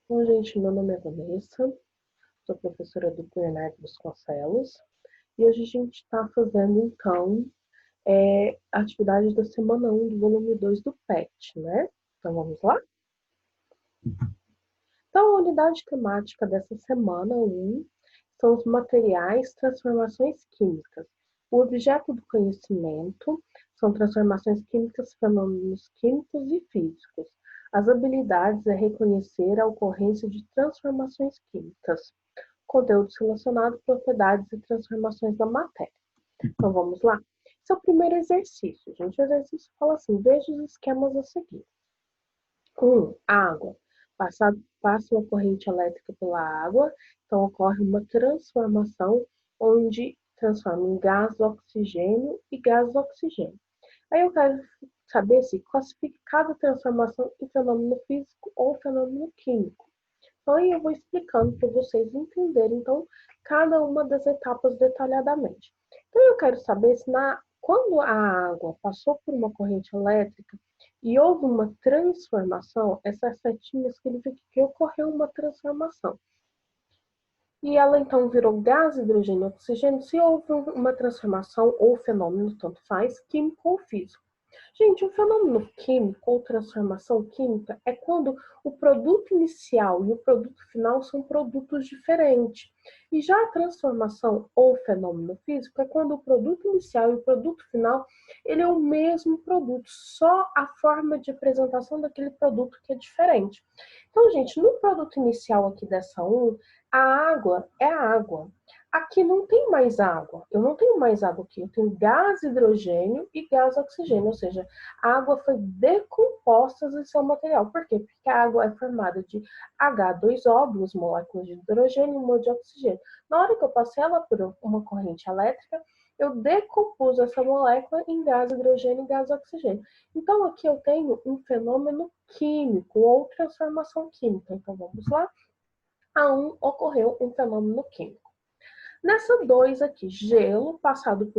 Bom, gente, meu nome é Vanessa, sou professora do Leonardo Vasconcelos e hoje a gente está fazendo, então, a atividade da semana 1 do volume 2 do PET, né? Então, vamos lá? Então, a unidade temática dessa semana 1 são os materiais, transformações químicas. O objeto do conhecimento são transformações químicas, fenômenos químicos e físicos. As habilidades é reconhecer a ocorrência de transformações químicas. Conteúdos relacionados, propriedades e transformações da matéria. Então, vamos lá? Esse é o primeiro exercício, gente. O exercício fala assim, veja os esquemas a seguir. 1. Água. Passa uma corrente elétrica pela água, então ocorre uma transformação onde transforma em gás oxigênio e gás oxigênio. Aí eu quero saber se classifica cada transformação em fenômeno físico ou fenômeno químico. Então, aí eu vou explicando para vocês entenderem, então, cada uma das etapas detalhadamente. Então, eu quero saber se quando a água passou por uma corrente elétrica e houve uma transformação, essas setinhas significam que ocorreu uma transformação. E ela então virou gás, hidrogênio e oxigênio, se houve uma transformação ou fenômeno, tanto faz, químico ou físico. Gente, o fenômeno químico ou transformação química é quando o produto inicial e o produto final são produtos diferentes. E já a transformação ou fenômeno físico é quando o produto inicial e o produto final ele é o mesmo produto, só a forma de apresentação daquele produto que é diferente. Então, gente, no produto inicial aqui dessa 1, a água é a água. Aqui não tem mais água. Eu não tenho mais água aqui. Eu tenho gás hidrogênio e gás oxigênio. Ou seja, a água foi decomposta em seu material. Por quê? Porque a água é formada de H2O, duas moléculas de hidrogênio e uma de oxigênio. Na hora que eu passei ela por uma corrente elétrica, eu decompus essa molécula em gás hidrogênio e gás oxigênio. Então, aqui eu tenho um fenômeno químico ou transformação química. Então, vamos lá. A 1 ocorreu um fenômeno químico. Nessa 2 aqui, gelo passado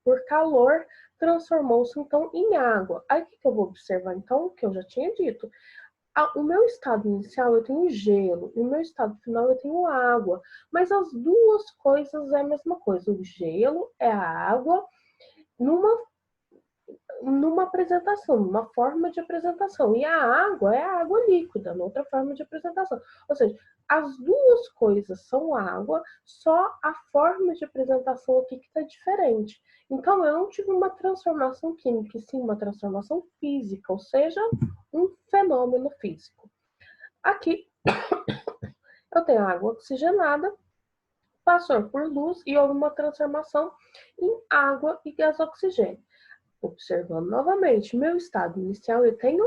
por calor transformou-se então em água. Aí o que eu vou observar então? O que eu já tinha dito. O meu estado inicial eu tenho gelo e o meu estado final eu tenho água. Mas as duas coisas é a mesma coisa. O gelo é a água numa apresentação, numa forma de apresentação. E a água é a água líquida, noutra forma de apresentação. Ou seja, as duas coisas são água, só a forma de apresentação aqui que está diferente. Então, eu não tive uma transformação química, e sim uma transformação física, ou seja, um fenômeno físico. Aqui, eu tenho água oxigenada, passou por luz e houve uma transformação em água e gás oxigênio. Observando novamente, meu estado inicial, eu tenho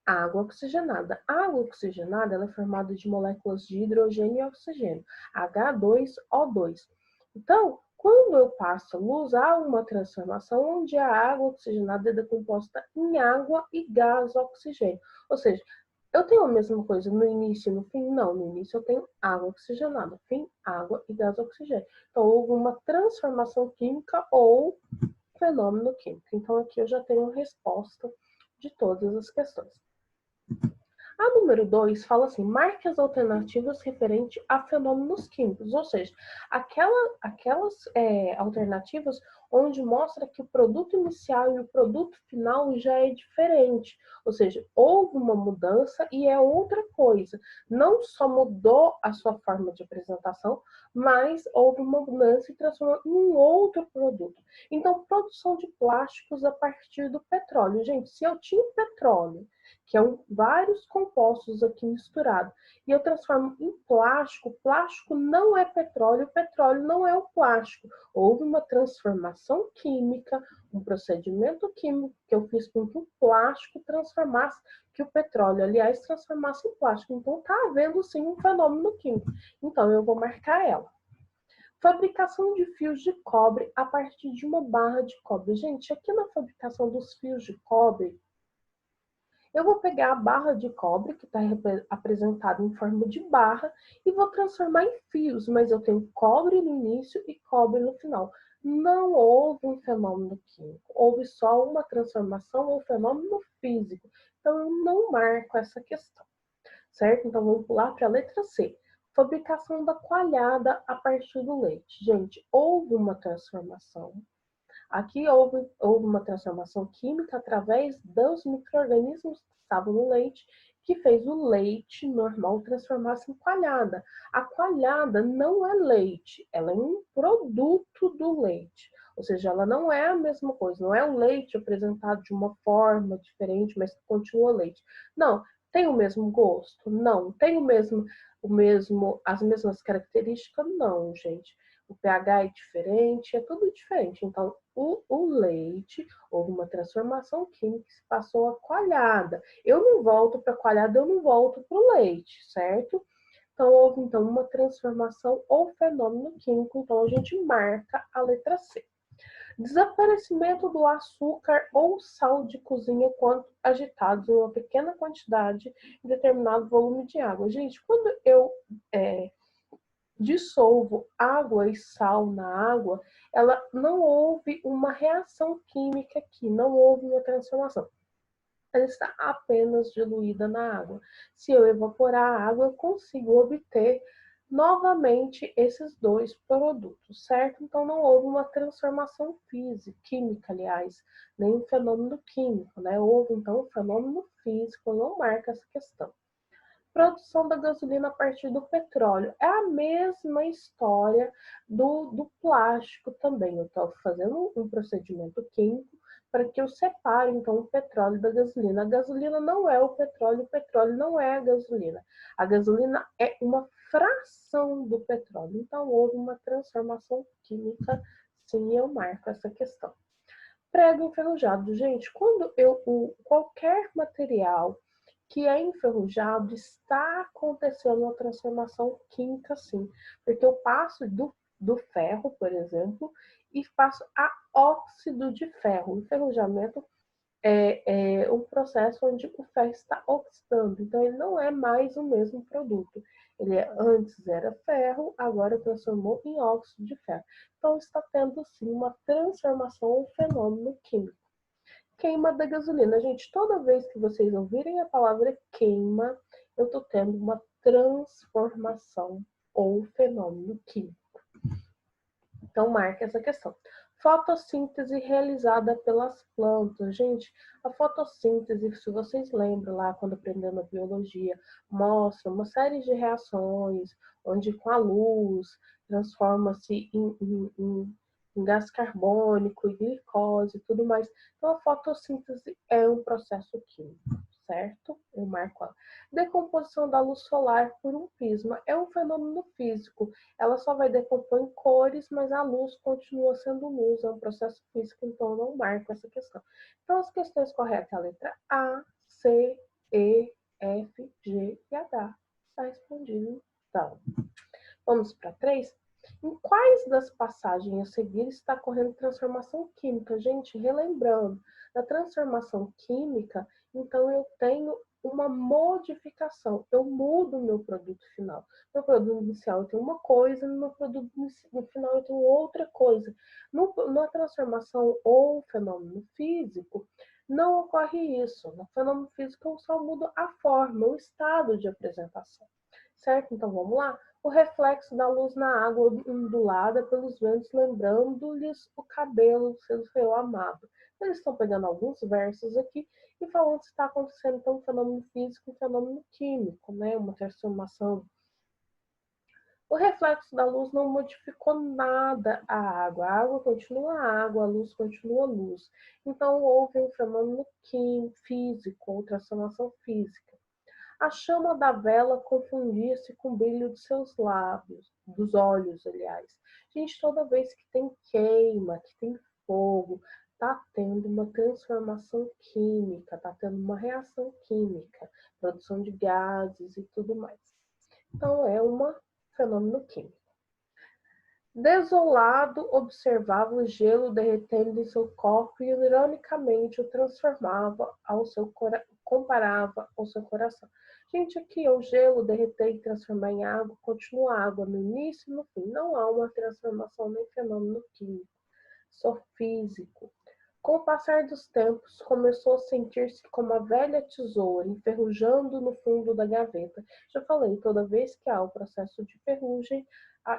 água oxigenada. A água oxigenada ela é formada de moléculas de hidrogênio e oxigênio, H2O2. Então, quando eu passo a luz, há uma transformação onde a água oxigenada é decomposta em água e gás oxigênio. Ou seja, eu tenho a mesma coisa no início e no fim? Não, no início eu tenho água oxigenada, fim, água e gás oxigênio. Então, houve uma transformação química ou fenômeno químico. Então, aqui eu já tenho a resposta de todas as questões. A número 2 fala assim, marque as alternativas referente a fenômenos químicos, ou seja, aquelas alternativas onde mostra que o produto inicial e o produto final já é diferente, ou seja, houve uma mudança e é outra coisa. Não só mudou a sua forma de apresentação, mas houve uma mudança e transformou em um outro produto. Então, produção de plásticos a partir do petróleo. Gente, se eu tinha petróleo, que é vários compostos aqui misturados, e eu transformo em plástico. Plástico não é petróleo, petróleo não é o plástico. Houve uma transformação química, um procedimento químico que eu fiz com que o plástico transformasse, que o petróleo, aliás, transformasse em plástico. Então, está havendo sim um fenômeno químico. Então, eu vou marcar ela. Fabricação de fios de cobre a partir de uma barra de cobre. Gente, aqui na fabricação dos fios de cobre, eu vou pegar a barra de cobre, que está apresentada em forma de barra, e vou transformar em fios, mas eu tenho cobre no início e cobre no final. Não houve um fenômeno químico, houve só uma transformação ou fenômeno físico. Então, eu não marco essa questão. certo? Então, vamos pular para a letra C. Fabricação da coalhada a partir do leite. Gente, houve uma transformação. Aqui houve uma transformação química através dos micro-organismos que estavam no leite, que fez o leite normal transformar-se em coalhada. A coalhada não é leite, ela é um produto do leite. Ou seja, ela não é a mesma coisa, não é o leite apresentado de uma forma diferente, mas que continua leite. Não, tem o mesmo gosto? Não. Tem as mesmas características? Não, gente. O pH é diferente, é tudo diferente. Então, o leite, houve uma transformação química que se passou a coalhada. Eu não volto para a coalhada, eu não volto para o leite, certo? Então, houve então uma transformação ou fenômeno químico. Então, a gente marca a letra C. Desaparecimento do açúcar ou sal de cozinha quando agitados em uma pequena quantidade em determinado volume de água. Gente, quando eu dissolvo água e sal na água, ela não houve uma reação química aqui, não houve uma transformação. Ela está apenas diluída na água. Se eu evaporar a água, eu consigo obter novamente esses dois produtos, certo? Então não houve uma transformação física, química, aliás, nem um fenômeno químico, né? Houve então um fenômeno físico, não marca essa questão. Produção da gasolina a partir do petróleo. É a mesma história do plástico também. Eu estou fazendo um procedimento químico para que eu separe, então, o petróleo da gasolina. A gasolina não é o petróleo não é a gasolina. A gasolina é uma fração do petróleo. Então, houve uma transformação química, sim, eu marco essa questão. Prego enferrujado. Gente, quando qualquer material que é enferrujado, está acontecendo uma transformação química, sim. Porque eu passo do ferro, por exemplo, e passo a óxido de ferro. O enferrujamento é um processo onde o ferro está oxidando. Então, ele não é mais o mesmo produto. Antes era ferro, agora transformou em óxido de ferro. Então, está tendo, sim, uma transformação, um fenômeno químico. Queima da gasolina. Gente, toda vez que vocês ouvirem a palavra queima, eu estou tendo uma transformação ou fenômeno químico. Então, marque essa questão. Fotossíntese realizada pelas plantas. Gente, a fotossíntese, se vocês lembram lá quando aprendendo a biologia, mostra uma série de reações, onde com a luz transforma-se em gás carbônico e glicose e tudo mais. Então, a fotossíntese é um processo químico, certo? Eu marco ela. Decomposição da luz solar por um prisma é um fenômeno físico. Ela só vai decompor em cores, mas a luz continua sendo luz, é um processo físico, então eu não marco essa questão. Então, as questões corretas é a letra A, C, E, F, G e H. Está respondido, então. Vamos para 3. Em quais das passagens a seguir está ocorrendo transformação química? Gente, relembrando, na transformação química, então eu tenho uma modificação, eu mudo o meu produto final. No produto inicial eu tenho uma coisa, no meu produto no final eu tenho outra coisa. Na transformação ou fenômeno físico, não ocorre isso. No fenômeno físico eu só mudo a forma, o estado de apresentação. Certo? Então vamos lá? O reflexo da luz na água ondulada pelos ventos, lembrando-lhes o cabelo do seu amado. Eles estão pegando alguns versos aqui e falando se está acontecendo então um fenômeno físico e um fenômeno químico, né? Uma transformação. O reflexo da luz não modificou nada a água continua água, a luz continua luz. Então houve um fenômeno físico, ou transformação física. A chama da vela confundia-se com o brilho de seus lábios, dos olhos, aliás. Gente, toda vez que tem queima, que tem fogo, tá tendo uma transformação química, tá tendo uma reação química, produção de gases e tudo mais. Então, é um fenômeno químico. Desolado, observava o gelo derretendo em seu corpo e ironicamente o comparava ao seu coração. Gente, aqui o gelo derreter e transformar em água, continua água no início e no fim. Não há uma transformação nem fenômeno químico, só físico. Com o passar dos tempos, começou a sentir-se como a velha tesoura enferrujando no fundo da gaveta. Já falei, toda vez que há o processo de ferrugem,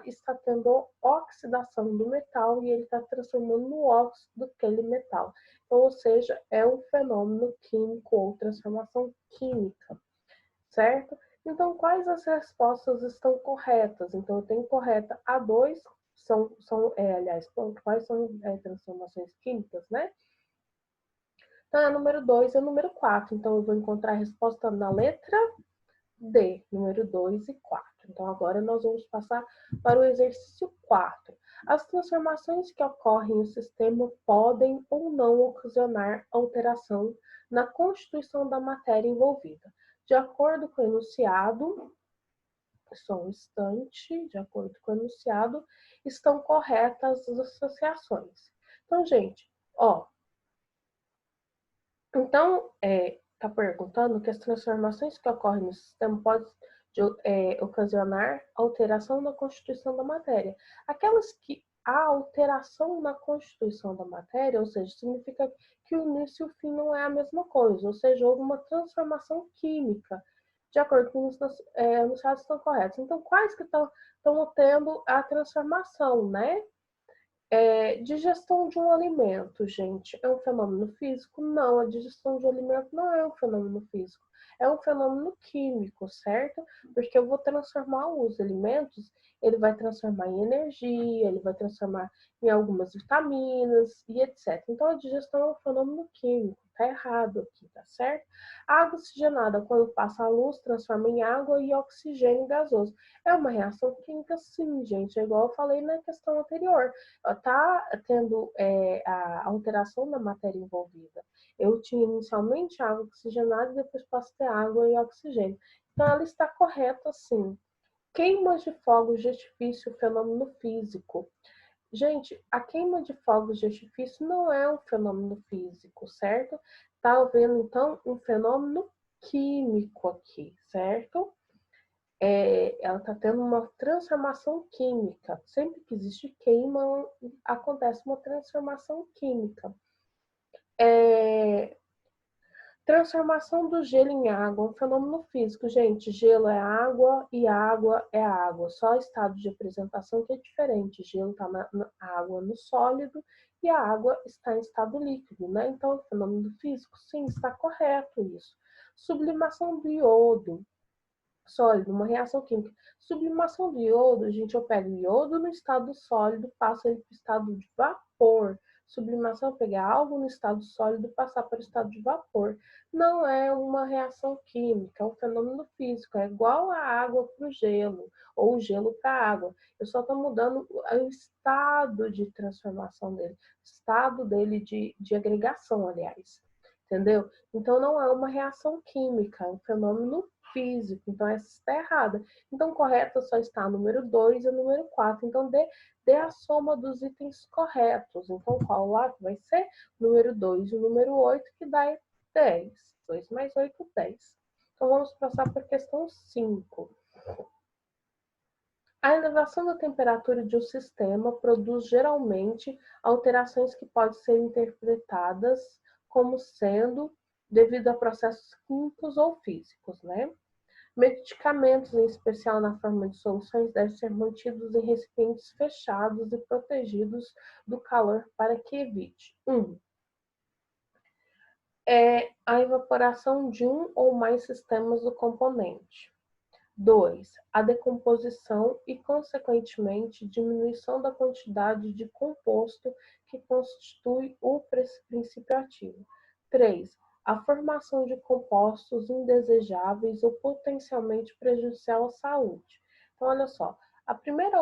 está tendo oxidação do metal e ele está transformando no óxido aquele metal. Então, ou seja, é um fenômeno químico ou transformação química, certo? Então, quais as respostas estão corretas? Então, eu tenho correta a 2, aliás, quais são transformações químicas, né? Então, é número 2 e é número 4. Então, eu vou encontrar a resposta na letra D, número 2 e 4. Então, agora nós vamos passar para o exercício 4. As transformações que ocorrem no sistema podem ou não ocasionar alteração na constituição da matéria envolvida. De acordo com o enunciado, só um instante, de acordo com o enunciado, estão corretas as associações. Então, gente, ó, então, está perguntando que as transformações que ocorrem no sistema podem ocasionar alteração na constituição da matéria. Aquelas que há alteração na constituição da matéria, ou seja, significa que o início e o fim não é a mesma coisa, ou seja, houve uma transformação química, de acordo com os enunciados estão corretos. Então, quais que estão tendo a transformação, né? Digestão de um alimento, gente, é um fenômeno físico? Não, a digestão de um alimento não é um fenômeno físico, é um fenômeno químico, certo? Porque eu vou transformar os alimentos, ele vai transformar em energia, ele vai transformar em algumas vitaminas e etc. Então, a digestão é um fenômeno químico, tá errado aqui, tá certo? A água oxigenada, quando passa a luz, transforma em água e oxigênio gasoso. É uma reação química, sim, gente, é igual eu falei na questão anterior, está tendo a alteração da matéria envolvida. Eu tinha inicialmente água oxigenada e depois passo a ter água e oxigênio. Então, ela está correta, sim. Queimas de fogos de artifício, fenômeno físico. Gente, a queima de fogos de artifício não é um fenômeno físico, certo? Está havendo, então, um fenômeno químico aqui, certo? Ela está tendo uma transformação química. Sempre que existe queima, acontece uma transformação química. Transformação do gelo em água, um fenômeno físico. Gente, gelo é água e água é água. Só o estado de apresentação que é diferente. Gelo está na água no sólido e a água está em estado líquido, né? Então, é um fenômeno físico, sim, está correto isso. Sublimação do iodo. Sólido, uma reação química. Sublimação do iodo, gente, eu pego iodo no estado sólido, passo ele para o estado de vapor. Sublimação é pegar algo no estado sólido e passar para o estado de vapor. Não é uma reação química, é um fenômeno físico. É igual a água para o gelo, ou o gelo para a água. Eu só estou mudando o estado de transformação dele, o estado dele de agregação, aliás. Entendeu? Então, não é uma reação química, é um fenômeno físico. Então, essa está errada. Então, correta só está o número 2 e o número 4. Então, dê a soma dos itens corretos. Então, qual lá que vai ser? Número 2 e o número 8, que dá 10. 2 mais 8, 10. Então, vamos passar para a questão 5. A elevação da temperatura de um sistema produz geralmente alterações que podem ser interpretadas como sendo devido a processos químicos ou físicos, né? Medicamentos, em especial na forma de soluções, devem ser mantidos em recipientes fechados e protegidos do calor para que evite 1. A evaporação de um ou mais sistemas do componente. 2. A decomposição e, consequentemente, diminuição da quantidade de composto que constitui o princípio ativo. 3. A formação de compostos indesejáveis ou potencialmente prejudicial à saúde. Então, olha só, a primeira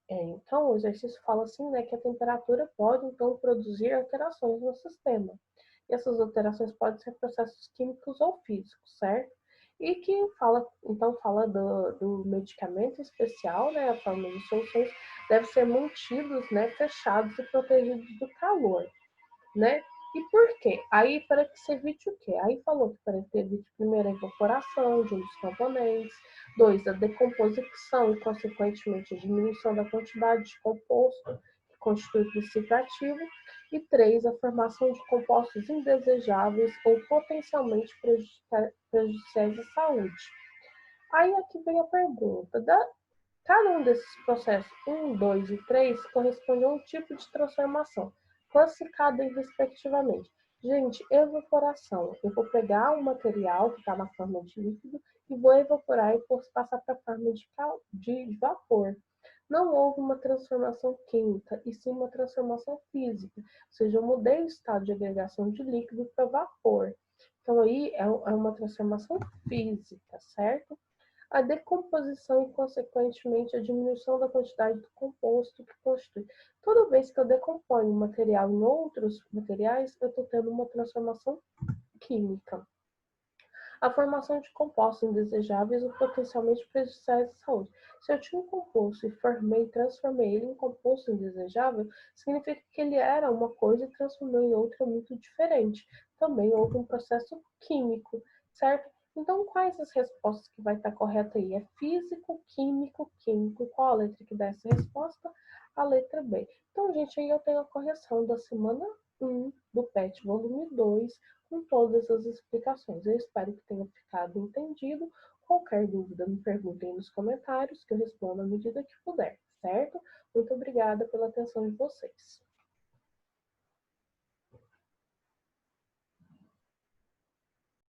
então, o exercício fala assim, né, que a temperatura pode, então, produzir alterações no sistema. E essas alterações podem ser processos químicos ou físicos, certo? E que fala do medicamento especial, né, a forma de soluções, deve ser mantidos, né, fechados e protegidos do calor, né? E por quê? Aí, para que se evite o quê? Aí falou que para que evite, primeiro, a evaporação de um dos componentes, 2, a decomposição e, consequentemente, a diminuição da quantidade de composto que constitui o princípio ativo, E 3, a formação de compostos indesejáveis ou potencialmente prejudiciais à saúde. Aí aqui vem a pergunta, cada um desses processos, 1, 2 e 3, corresponde a um tipo de transformação, classificado respectivamente. Gente, evaporação. Eu vou pegar um material que está na forma de líquido e vou evaporar e vou passar para a forma de vapor. Não houve uma transformação química, e sim uma transformação física. Ou seja, eu mudei o estado de agregação de líquido para vapor. Então, aí é uma transformação física, certo? A decomposição e, consequentemente, a diminuição da quantidade do composto que constitui. Toda vez que eu decomponho um material em outros materiais, eu estou tendo uma transformação química. A formação de compostos indesejáveis ou potencialmente prejudiciais à saúde. Se eu tinha um composto e transformei ele em composto indesejável, significa que ele era uma coisa e transformei em outra muito diferente. Também houve um processo químico, certo? Então, quais as respostas que vai estar correta aí? É físico, químico, químico. Qual a letra que dá essa resposta? A letra B. Então, gente, aí eu tenho a correção da semana 1 do PET, volume 2, com todas as explicações. Eu espero que tenha ficado entendido. Qualquer dúvida, me perguntem nos comentários, que eu respondo à medida que puder, certo? Muito obrigada pela atenção de vocês.